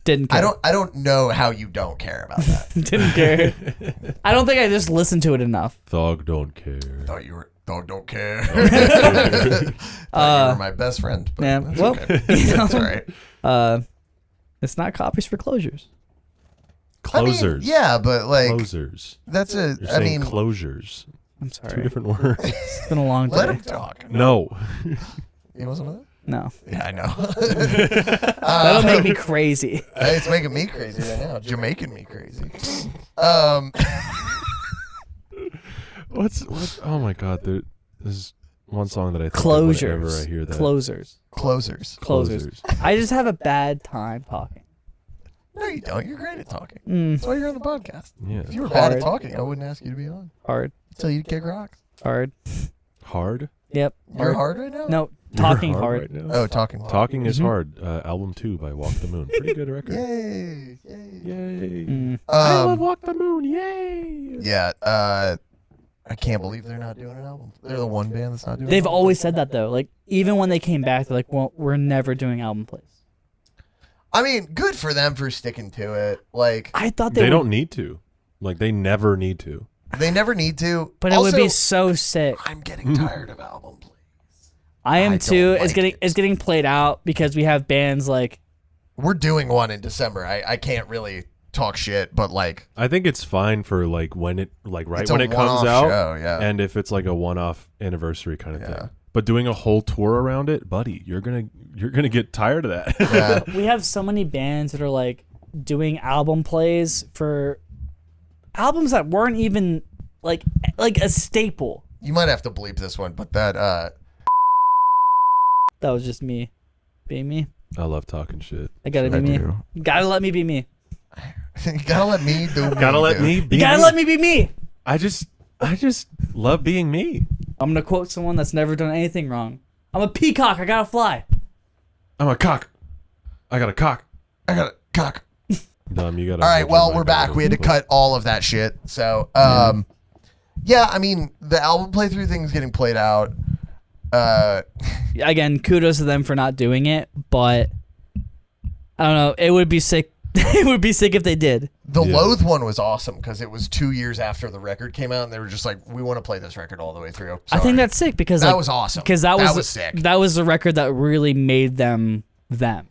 Didn't care. I don't know how you don't care about that. Didn't care. I don't think I just listened to it enough. Thug don't care. Thought you were dog don't care. Thought you were my best friend. But Yeah, that's well, okay. you know, That's all right. It's not Coffees for Closures. Closers. I mean, yeah, but like Closers. that's a. You're I saying mean, closures. I'm Two sorry. different words. It's been a long let day. him talk. No. You know some of that? No. Yeah, I know. That'll make me crazy. It's making me crazy right now. Jamaican me crazy. What's oh my god, there's one song that I think of whenever I hear that. Closers. Closers. I just have a bad time talking. No, you don't. You're great at talking. Mm, That's why you're on the podcast. Yeah. If you were bad Hard. at talking, I wouldn't ask you to be on. hard. I'd tell you to kick rocks. Hard. Hard? Yep. You're hard right now? No, talking You're hard. right now? Oh, talking hard. Talking is Mhm. hard. Album 2 by Walk the Moon. Pretty good record. Yay. Yay. Yay. Mm. I love Walk the Moon. Yay. Yeah. I can't believe they're not doing an album. They're the one band that's not doing. They've an album. always said that though. Like even when they came back, they're like, "Well, we're never doing album plays." I mean, good for them for sticking to it. Like I thought They would, don't need to. Like, they never need to. they never need to. but it also, would be so sick. I'm getting tired of album plays. I am I too. don't It's like getting it. it's getting played out because we have bands like We're doing one in December. I can't really talk shit, but like I think it's fine for, like, when it, like, right it's when a it comes one-off out. show, yeah. And if it's, like, a one-off anniversary kind of Yeah. thing. But doing a whole tour around it, buddy, you're gonna get tired of that. yeah. we have so many bands that are like doing album plays for albums that weren't even like a staple. You might have to bleep this one, but that That was just me being me. I love talking shit. I gotta be I me. do. Gotta let me be me. you gotta let me do. Gotta let dude. me be You gotta let me be me. I just love being me. I'm gonna quote someone that's never done anything wrong. I'm a peacock. I gotta fly. I'm a cock. I got a cock. I got a cock. Dumb, you got. All right, well, we're back. We had to cut all of that shit. So, yeah, I mean, the album playthrough thing's getting played out. Again, kudos to them for not doing it, but I don't know. It would be sick. It would be sick if they did. The Loathe one was awesome because it was 2 years after the record came out, and they were just like, we want to play this record all the way through. I think that's sick because that was awesome. Because that was sick. That was the record that really made them.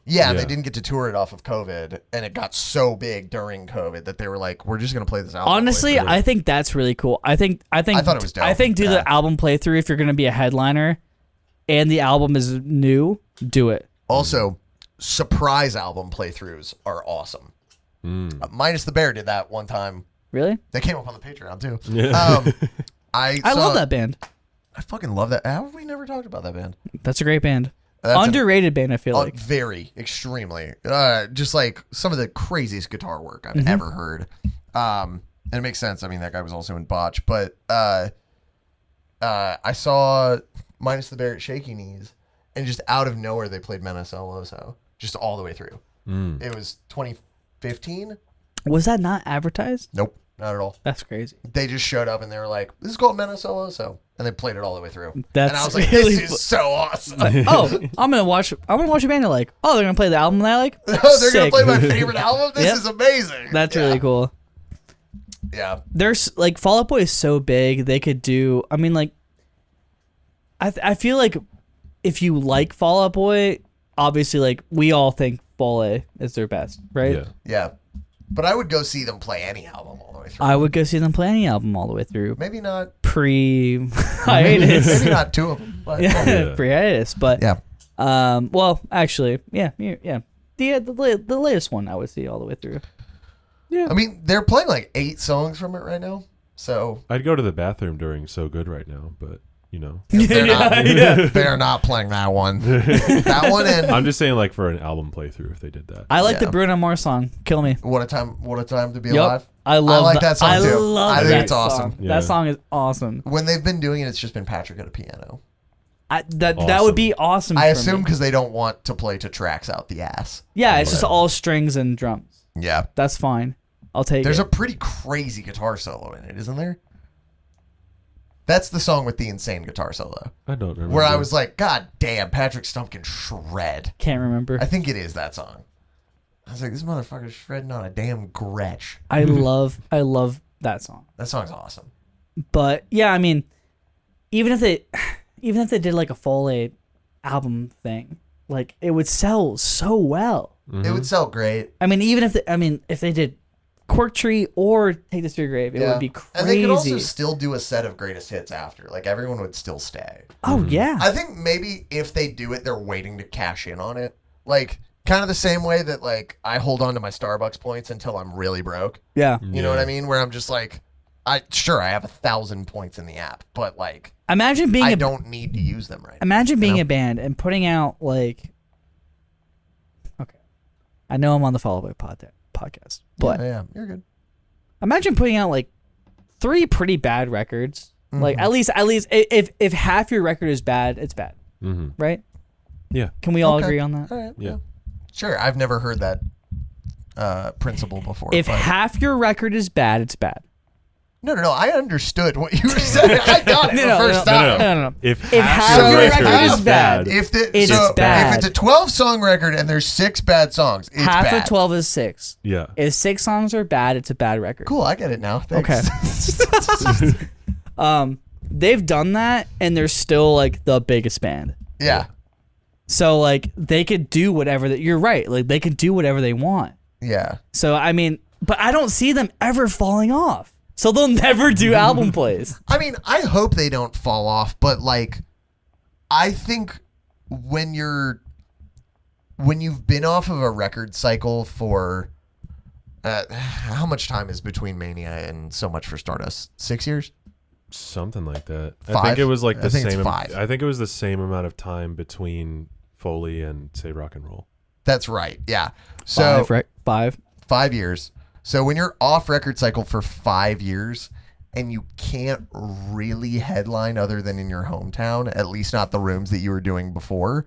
Yeah, they didn't get to tour it off of COVID, and it got so big during COVID that they were like, we're just going to play this album. Honestly, I think that's really cool. I thought it was dope. I think do the album playthrough if you're going to be a headliner and the album is new, do it. Also, surprise album playthroughs are awesome. Minus the Bear did that one time. Really? They came up on the Patreon too. Yeah. I love that band. I fucking love that. How have we never talked about that band? That's a great band. Underrated band, I feel like. Very, extremely. Just like some of the craziest guitar work I've ever heard. And it makes sense. I mean, that guy was also in Botch. But I saw Minus the Bear at Shaky Knees, and just out of nowhere, they played Menace El Oso just all the way through. It was 2015. Was that not advertised? Nope, not at all. That's crazy. They just showed up and they were like, this is called Menace El Oso. And they played it all the way through. That's and I was like, really this is so awesome. I'm gonna watch a band. They're like, oh, they're gonna play the album that I like. They're gonna Sick. play my favorite album. This is amazing. That's really cool. Yeah. There's like Fall Out Boy is so big. They could do. I mean, like, I feel like if you like Fall Out Boy, obviously, like we all think Fall A is their best, right? Yeah. Yeah. But I would go see them play any album all the way through. I would go see them play any album all the way through. Maybe not Pre-hiatus. Maybe not two of them. But Yeah, pre-hiatus. But yeah. well, actually, yeah. The latest one I would see all the way through. Yeah. I mean, they're playing like 8 songs from it right now. So I'd go to the bathroom during So Good right now, but you know. they're not playing that one. That one and I'm just saying, like, for an album playthrough, if they did that. I like the Bruno Mars song, Kill Me. What a time to be alive. I like that song too. I think that it's awesome. Song. Yeah. That song is awesome. When they've been doing it, it's just been Patrick at a piano. That would be awesome. I for assume me. because they don't want to play to tracks out the ass. Yeah, it's just all strings and drums. Yeah. That's fine. I'll take There's it. a pretty crazy guitar solo in it, isn't there? That's the song with the insane guitar solo. I don't remember. Where I was like, God damn, Patrick Stump can shred. Can't remember. I think it is that song. I was like, this motherfucker's shredding on a damn Gretsch. I love that song. That song's awesome. But yeah, I mean, even if they did like a full 8 album thing, like it would sell so well. It would sell great. I mean, even if they did Cork Tree or Take This to Your Grave, it would be crazy. And they could also still do a set of greatest hits after. Like everyone would still stay. Oh yeah. I think maybe if they do it, they're waiting to cash in on it. Like kind of the same way that like I hold on to my Starbucks points until I'm really broke. Yeah. You know what I mean? Where I'm just like, I have 1,000 points in the app, but like Imagine being I don't need to use them right now. Imagine being a band and putting out like. Okay, I know I'm on the Fall Out Boy podcast, but yeah, you're good. imagine putting out like 3 pretty bad records. Like at least if half your record is bad, it's bad, right? Yeah. Can we all agree on that? All right. Yeah. Sure. I've never heard that principle before. If but- half your record is bad, it's bad. No. I understood what you were saying. I got it the first time. No. If half your your record record is is bad, bad, it's bad. If it's a 12-song record and there's 6 bad songs, it's half bad. of 12 is 6. yeah. If 6 songs are bad, it's a bad record. Cool, I get it now. Thanks. Okay. They've done that, and they're still like the biggest band. Yeah. So like they could do whatever that. You're right. Like they could do whatever they want. Yeah. So I mean, but I don't see them ever falling off. So they'll never do album plays. I mean, I hope they don't fall off, but like, I think when you've been off of a record cycle for how much time is between Mania and So Much for Stardust? 6 years? Something like that. 5? I think it was like the I think it's same. 5. I think it was the same amount of time between Foley and say Rock and Roll. That's right. Yeah. So 5, right? 5. 5 years. So when you're off record cycle for 5 years and you can't really headline other than in your hometown, at least not the rooms that you were doing before,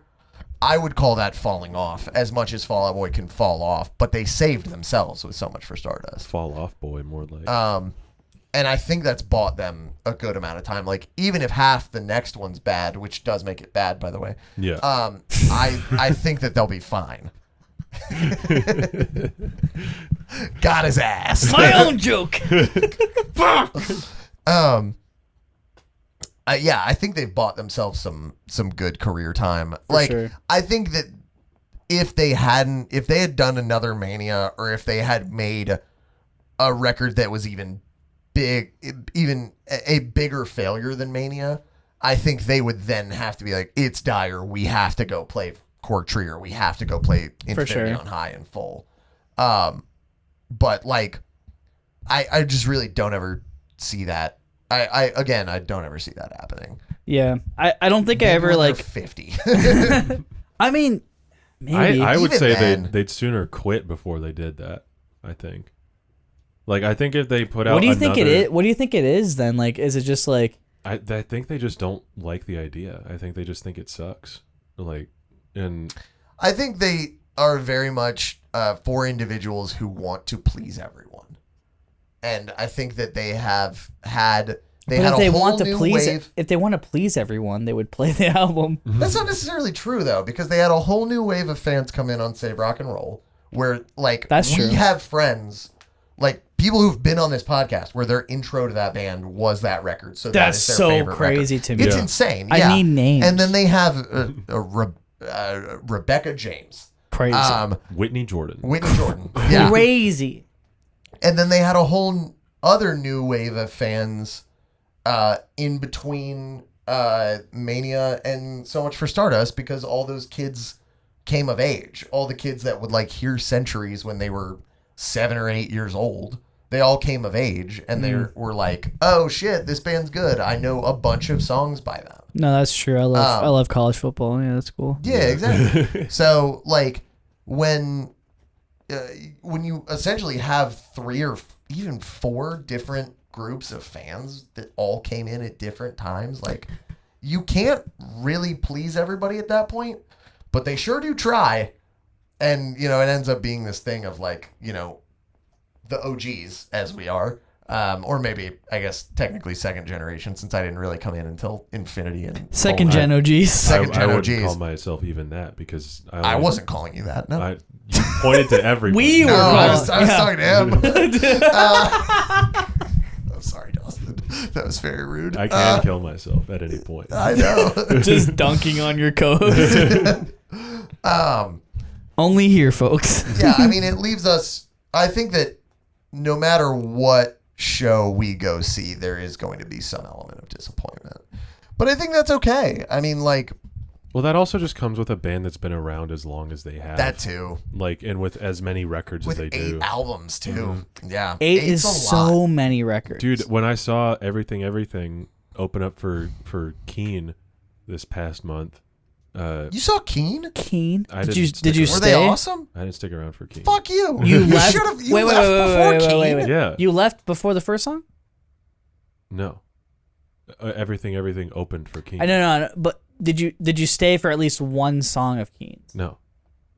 I would call that falling off as much as Fall Out Boy can fall off, but they saved themselves with So Much for Stardust. Fall Off Boy, more like. And I think that's bought them a good amount of time. Like, even if half the next one's bad, which does make it bad, by the way. Yeah. I think that they'll be fine. Got his ass. My own joke. Yeah, I think they've bought themselves some good career time. Like, sure. I think that if they had done another Mania, or if they had made a record that was even a bigger failure than Mania, I think they would then have to be like, it's dire, we have to go play Cork Tree, or we have to go play Infinity on High in full. But like, I just really don't ever see that. I don't ever see that happening. Yeah, I don't think Maybe I ever when they're like 50. I mean, maybe. I would Even say then. they'd sooner quit before they did that. I think. Like, I think if they put out What do you another, think it is? What do you think it is then? Like, is it just like? I think they just don't like the idea. I think they just think it sucks. Like, and I think they are very much for individuals who want to please everyone, and I think that they have had. They had if a they whole want to new please, wave. if they want to please everyone, they would play the album. That's not necessarily true though, because they had a whole new wave of fans come in on Save Rock and Roll, where like That's we true. have friends, like people who've been on this podcast, where their intro to that band was that record. So That's that is their so favorite crazy record. to me. It's Yeah. insane. I Yeah. need names. And then they have Rebecca James, Crazy. Whitney Jordan. Whitney Jordan, yeah, Crazy. and then they had a whole other new wave of fans in between Mania and So Much for Stardust, because all those kids came of age. All the kids that would like hear Centuries when they were 7 or 8 years old, they all came of age, and they were like, oh shit, this band's good. I know a bunch of songs by them. No, that's true. I love college football. Yeah, that's cool. Yeah, exactly. So like when you essentially have 3 or even 4 different groups of fans that all came in at different times, like you can't really please everybody at that point, but they sure do try. And it ends up being this thing of like, the OGs, as we are, or maybe I guess technically second generation, since I didn't really come in until Infinity and Second gen OGs. Second gen I wouldn't OGs. call myself even that, because I wasn't calling you that. No. You pointed to everybody. We were No, I calling- was talking to him. yeah. I'm sorry, Dawson. That was very rude. I can kill myself at any point. I know. Just dunking on your code. Only here, folks. Yeah, I mean, it leaves us. I think that no matter what show we go see, there is going to be some element of disappointment. But I think that's okay. I mean, like, Well, that also just comes with a band that's been around as long as they have. that too. Like, and with as many records With as they 8 do. albums too. Yeah, 8 Eight's is a so lot. many records. Dude, when I saw Everything open up for Keen this past month, You saw Keen? Keen. I Did you didn't stick did you around. Were stay? they awesome? I didn't stick around for Keen. Fuck you. You left. should've- you wait, left wait, wait, before wait, wait, Keen. wait, wait. Yeah. You left before the first song? No. Everything opened for Keen. No. But did you stay for at least one song of Keen's? No.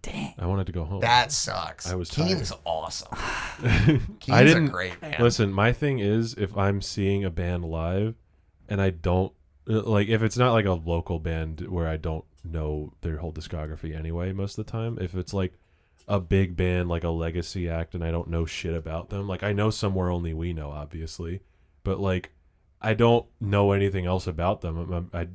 Dang. I wanted to go home. That sucks. I was Keen's awesome. I Keen's didn't a great band. Listen, my thing is, if I'm seeing a band live and I don't like, if it's not like a local band where I don't know their whole discography anyway, most of the time, if it's like a big band like a legacy act and I don't know shit about them, like I know Somewhere Only We Know, obviously, but like I don't know anything else about them. I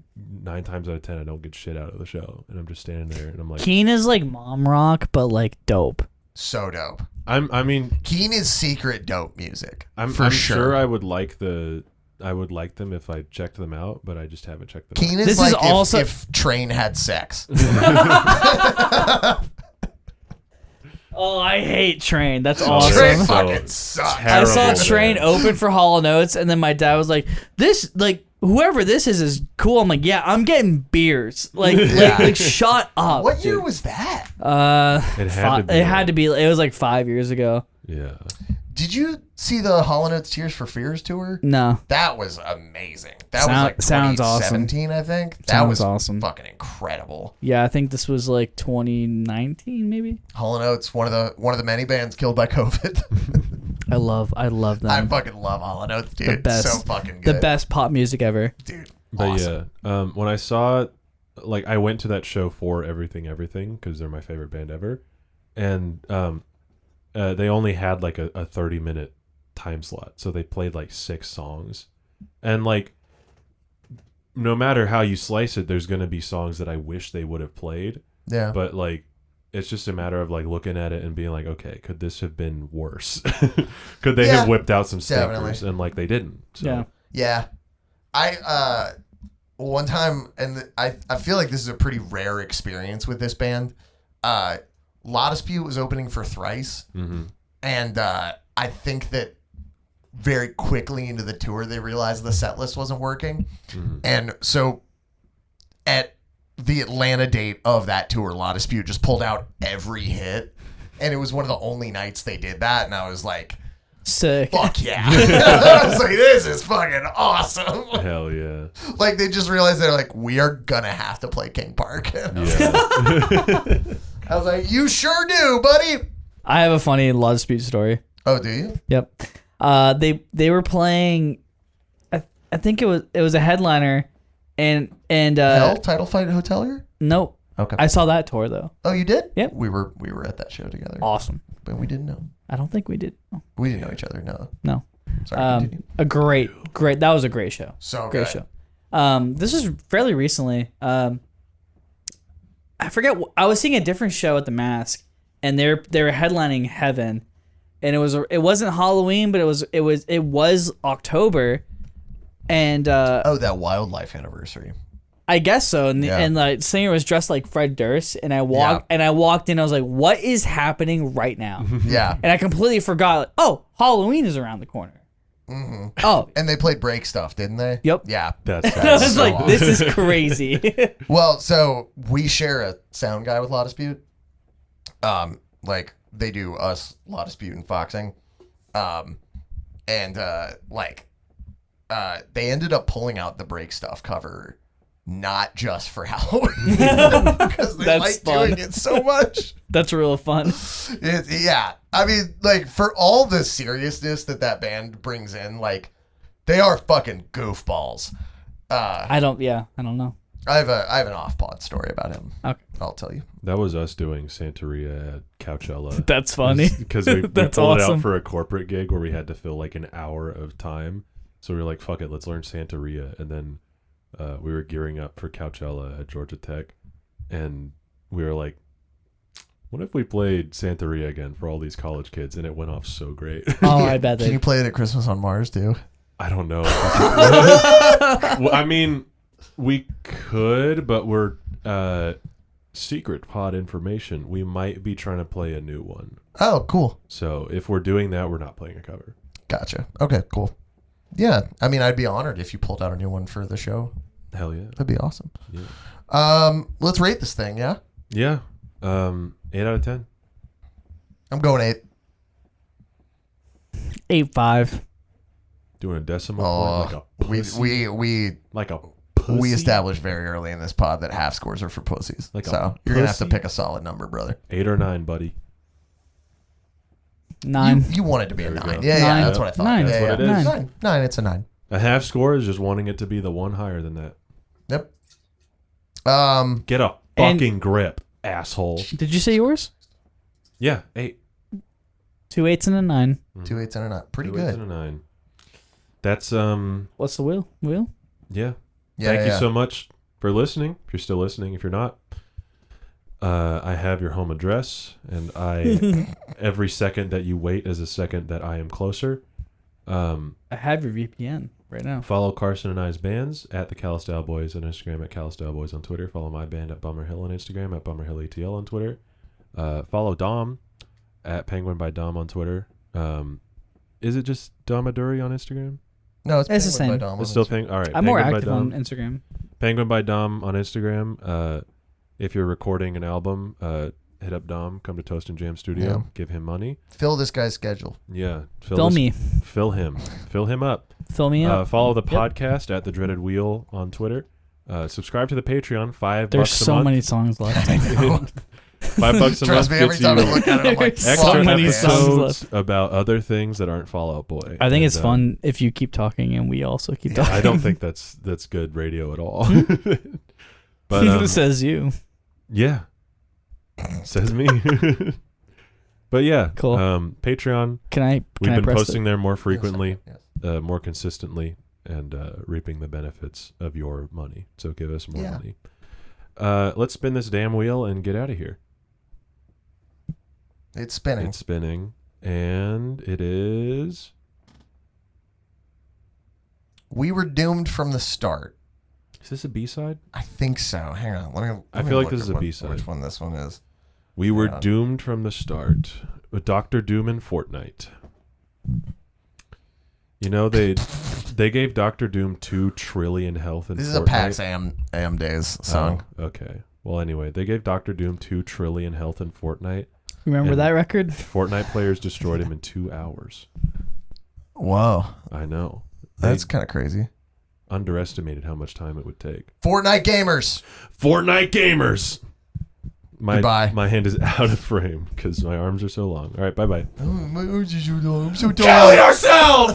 9 times out of 10 I don't get shit out of the show, and I'm just standing there and I'm like, Keen is like mom rock, but like dope. So dope. I mean, Keen is secret dope music. I'm for sure I would like them if I checked them out, but I just haven't checked them out. Keen is This like is if, also- if Train had sex. Oh, I hate Train. That's awesome. Train So fucking sucks. I saw terrible Train band. open for Hall & Oates, and then my dad was like, "This, like, whoever this is cool." I'm like, "Yeah, I'm getting beers." Like, Yeah. like shut up. What year dude. was that? It had to be. It had to be. It was like 5 years ago. Yeah. Did you see the Hall & Oates Tears for Fears tour? No. That was amazing. That was like Sounds awesome. 2017, I think. That Sounds was awesome. fucking incredible. Yeah, I think this was like 2019, maybe. Hall & Oates, one of the many bands killed by COVID. I love them. I fucking love Hall & Oates, dude. The best. So fucking good. The best pop music ever. Dude. But awesome. yeah, when I saw, like, I went to that show for Everything because they're my favorite band ever, and they only had like a 30-minute time slot, so they played like 6 songs, and like, no matter how you slice it, there's gonna be songs that I wish they would have played. Yeah. But like, it's just a matter of like looking at it and being like, okay, could this have been worse? Could they have whipped out some stinkers? Definitely. And like, they didn't. So. Yeah. Yeah. I one time, and I feel like this is a pretty rare experience with this band. La Dispute was opening for Thrice, and I think that very quickly into the tour they realized the set list wasn't working, and so at the Atlanta date of that tour, La Dispute just pulled out every hit, and it was one of the only nights they did that, and I was like, Sick. fuck yeah. I was like, this is fucking awesome. Hell yeah. Like, they just realized they're like, we are gonna have to play King Park. Yeah. I was like, you sure do, buddy. I have a funny La Dispute story. Oh, do you? Yep. They were playing. I think it was a headliner, and Hell, Title Fight Hotelier? nope. Okay. I saw that tour though. Oh, you did? Yep. We were at that show together. Awesome. But we didn't know. I don't think we did. No. We didn't know each other, no. No. Sorry, continue. A great. That was a great show. So Great good. show. This was fairly recently. I forget. I was seeing a different show at the Mask, and they were headlining Heaven, and it wasn't Halloween, but it was October, and Oh, that Wildlife anniversary. I guess so. And Yeah. and the singer was dressed like Fred Durst, and I walked in. I was like, "What is happening right now?" Yeah. And I completely forgot. Like, oh, Halloween is around the corner. Mm-hmm. Oh, And they played break stuff, didn't they? Yep. Yeah. That's I was so like, awesome. "This is crazy." Well, so we share a sound guy with La Dispute. Like they do us, La Dispute and Foxing. They ended up pulling out the break stuff cover, not just for Halloween, because they That's like fun. doing it so much. That's real fun. Yeah. I mean, like, for all the seriousness that band brings in, like, they are fucking goofballs. I don't know. I have an off-pod story about him. Okay. I'll tell you. That was us doing Santeria at Coachella. That's funny. Because we That's pulled it awesome. out for a corporate gig where we had to fill like an hour of time. So we were like, fuck it, let's learn Santeria. And then we were gearing up for Coachella at Georgia Tech. And we were like, what if we played Santeria again for all these college kids? And it went off so great. Oh, I bet Can they. you play it at Christmas on Mars, too? I don't know. Well, I mean, we could, but we're secret pod information. We might be trying to play a new one. Oh, cool. So if we're doing that, we're not playing a cover. Gotcha. Okay, cool. Yeah, I mean, I'd be honored if you pulled out a new one for the show. Hell yeah. That'd be awesome. Yeah. Let's rate this thing, yeah? Yeah. 8 out of 10. I'm going 8. 8.5. Doing a decimal Oh, point like a pussy. we established very early in this pod that half scores are for pussies. Like a so you're gonna have to pussy? pick a solid number, brother. 8 or 9, buddy. 9. You want it to be a There we 9. go. Yeah, Nine. yeah, that's what I thought. Nine. Yeah, That's what yeah. it is. 9. 9, it's a 9. A half score is just wanting it to be the one higher than that. Yep. Get a And- fucking grip, asshole. Did you say yours? Yeah, 8. 2 8s and a 9. 2 8s and a 9. Pretty 2 8s good. and a 9. That's What's the wheel? Wheel? yeah. Yeah, Thank yeah. you so much for listening. If you're still listening, if you're not, I have your home address, and every second that you wait is a second that I am closer. I have your VPN right now. Follow Carson and I's bands at the Calistal Boys on Instagram, at Calistal Boys on Twitter. Follow my band at Bummer Hill on Instagram, at Bummer Hill ATL on Twitter. Follow Dom at Penguin by Dom on Twitter. Is it just Dom Maduri on Instagram? No, it's It's the Penguin by same. Dom It's on still Instagram. All right. I'm more Penguin by active Dom. on Instagram. Penguin by Dom on Instagram. If you're recording an album, hit up Dom. Come to Toast and Jam Studio. Yeah. Give him money. Fill this guy's schedule. Yeah. Fill me. Fill him. Fill him up. Fill me up. Follow the podcast at The Dreaded Wheel on Twitter. Subscribe to the Patreon. $5 There's a so month. many songs left. $5 a Trust month me, every gets time I you look at it, I'm like, So extra many songs episodes left. about other things that aren't Fall Out Boy. I think And, it's fun if you keep talking and we also keep talking. I don't think that's good radio at all. But says you. yeah, says me. But yeah, Cool. Patreon. Can We've I been press posting there more frequently, Yes. more consistently, and reaping the benefits of your money. So give us more Yeah. money. Let's spin this damn wheel and get out of here. It's spinning. It's spinning, and it is. We were doomed from the start. Is this a B-side? I think so. Hang on. Let me I feel like look this at is a B-side. Which one this one is. We were Yeah. doomed from the start with Doctor Doom and Fortnite. You know, they gave Doctor Doom 2 trillion health in This is Fortnite. a PAX AM Days song. Oh, okay. Well, anyway, they gave Doctor Doom 2 trillion health in Fortnite. Remember And- that record? Fortnite players destroyed him in 2 hours. Whoa. I know. That's They kind of crazy. underestimated how much time it would take. Fortnite gamers. Fortnite gamers! Goodbye. My hand is out of frame because my arms are so long. All right, bye-bye. Oh, my arms are so long. I'm so Kill tired. yourself!